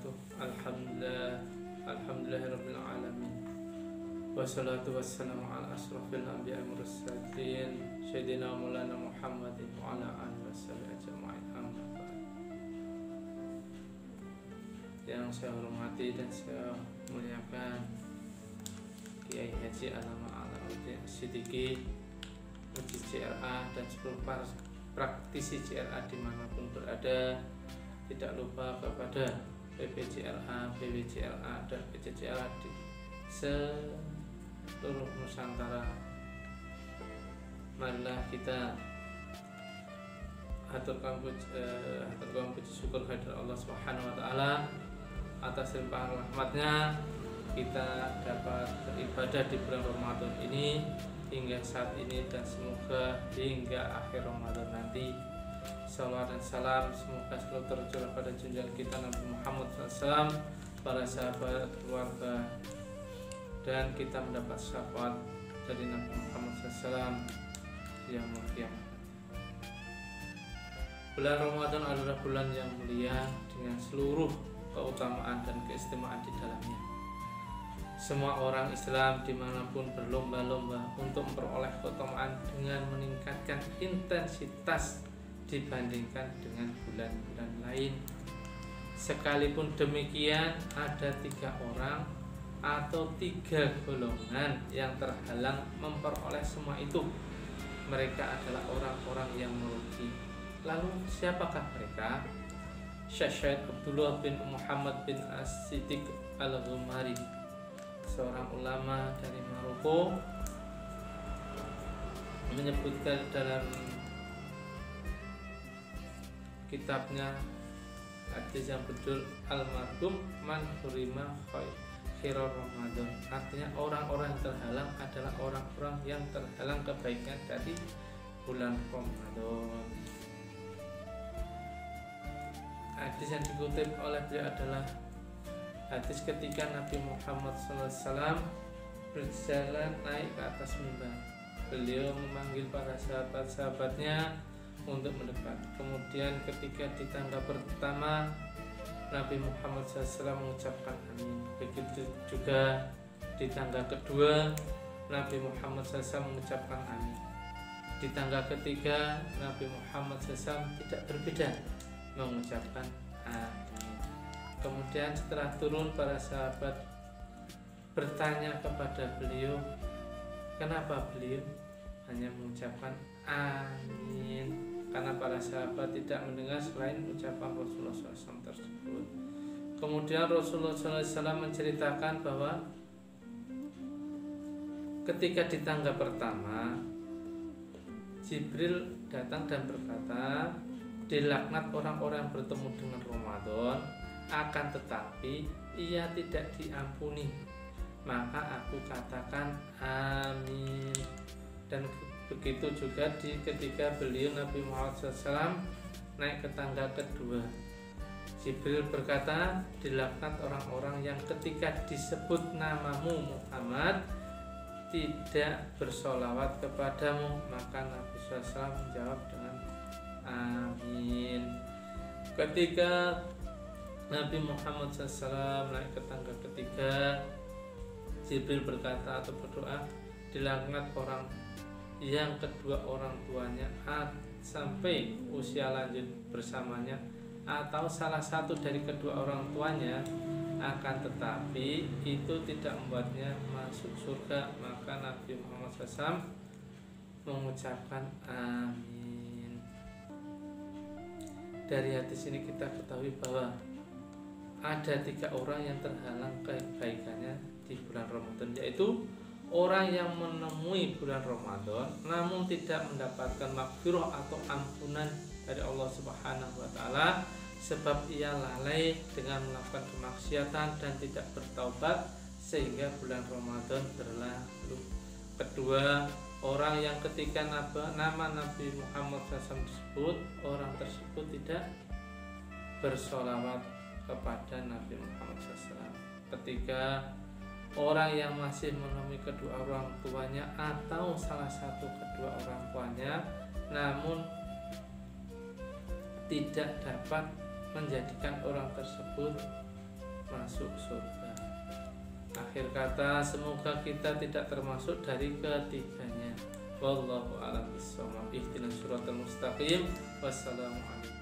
wabarakatuh. Alhamdulillahirabbil alamin. Wassalatu wassalamu ala asrofil anbiya'i mursalin sayyidina maulana Muhammadin wa ala alihi washabihi ajma'in. Amma ba'd. Yang saya hormati dan saya muliakan Kiai Haji Alama Alauddin Siddiqi, Muji CRA dan seluruh praktisi CRA dimanapun berada. Tidak lupa kepada PPCRA, PWCRA dan PCCRA di seluruh Nusantara. Marilah kita haturkan puji syukur kehadirat Allah Subhanahu wa taala atas limpahan rahmatnya kita dapat beribadah di bulan Ramadan ini hingga saat ini dan semoga hingga akhir Ramadan nanti. Salawat dan salam semoga selalu tercurah pada junjungan kita Nabi Muhammad SAW, para sahabat, keluarga, dan kita mendapat syafaat dari Nabi Muhammad SAW yang mulia. Bulan Ramadan adalah bulan yang mulia dengan seluruh keutamaan dan keistimewaan di dalamnya. Semua orang Islam dimanapun berlomba-lomba untuk memperoleh keutamaan dengan meningkatkan intensitas dibandingkan dengan bulan-bulan lain. Sekalipun demikian, ada 3 orang atau 3 golongan yang terhalang memperoleh semua itu. Mereka adalah orang-orang yang merugi. Lalu siapakah mereka? Syekh Abdullah bin Muhammad bin As-Siddiq Al-Ghumari, seorang ulama dari Maroko, menyebutkan dalam kitabnya hadis yang berjudul Almarhum Man Hurima Khairar Ramadan. Artinya orang-orang yang terhalang adalah orang-orang yang terhalang kebaikan dari bulan Ramadan. Hadis yang dikutip oleh beliau adalah hadis ketika Nabi Muhammad SAW berjalan naik ke atas mimbar. Beliau memanggil para sahabat-sahabatnya untuk mendekat. Kemudian ketika di tangga pertama Nabi Muhammad SAW mengucapkan amin. Begitu juga di tangga kedua Nabi Muhammad SAW mengucapkan amin. Di tangga ketiga Nabi Muhammad SAW tidak berbeda mengucapkan amin. Kemudian setelah turun para sahabat bertanya kepada beliau kenapa beliau hanya mengucapkan amin, karena para sahabat tidak mendengar selain ucapan Rasulullah SAW tersebut. Kemudian Rasulullah SAW menceritakan bahwa ketika di tangga pertama Jibril datang dan berkata, dilaknat orang-orang yang bertemu dengan Ramadan, akan tetapi ia tidak diampuni. Maka aku katakan amin. Dan begitu juga ketika beliau Nabi Muhammad SAW naik ke tangga kedua, Jibril berkata, dilaknat orang-orang yang ketika disebut namamu Muhammad tidak bersolawat kepadamu. Maka Nabi SAW menjawab dengan amin. Ketika Nabi Muhammad SAW naik ke tangga ketiga, Jibril berkata atau berdoa, dilaknat orang yang kedua orang tuanya sampai usia lanjut bersamanya atau salah satu dari kedua orang tuanya, akan tetapi itu tidak membuatnya masuk surga. Maka Nabi Muhammad SAW mengucapkan amin. Dari hadis ini kita ketahui bahwa ada 3 orang yang terhalang kebaikannya di bulan Ramadan, yaitu orang yang menemui bulan Ramadan namun tidak mendapatkan maghfirah atau ampunan dari Allah Subhanahu wa taala sebab ia lalai dengan melakukan kemaksiatan dan tidak bertaubat sehingga bulan Ramadan berlalu. Kedua, orang yang ketika nama Nabi Muhammad SAW disebut, orang tersebut tidak bersolawat kepada Nabi Muhammad SAW. Ketiga, orang yang masih menemui kedua orang tuanya atau salah satu kedua orang tuanya namun tidak dapat menjadikan orang tersebut masuk surga. Akhir kata, semoga kita tidak termasuk dari ketiganya. Wallahu a'lam bishawab. Ihdinas siratal mustaqim. Wassalamualaikum.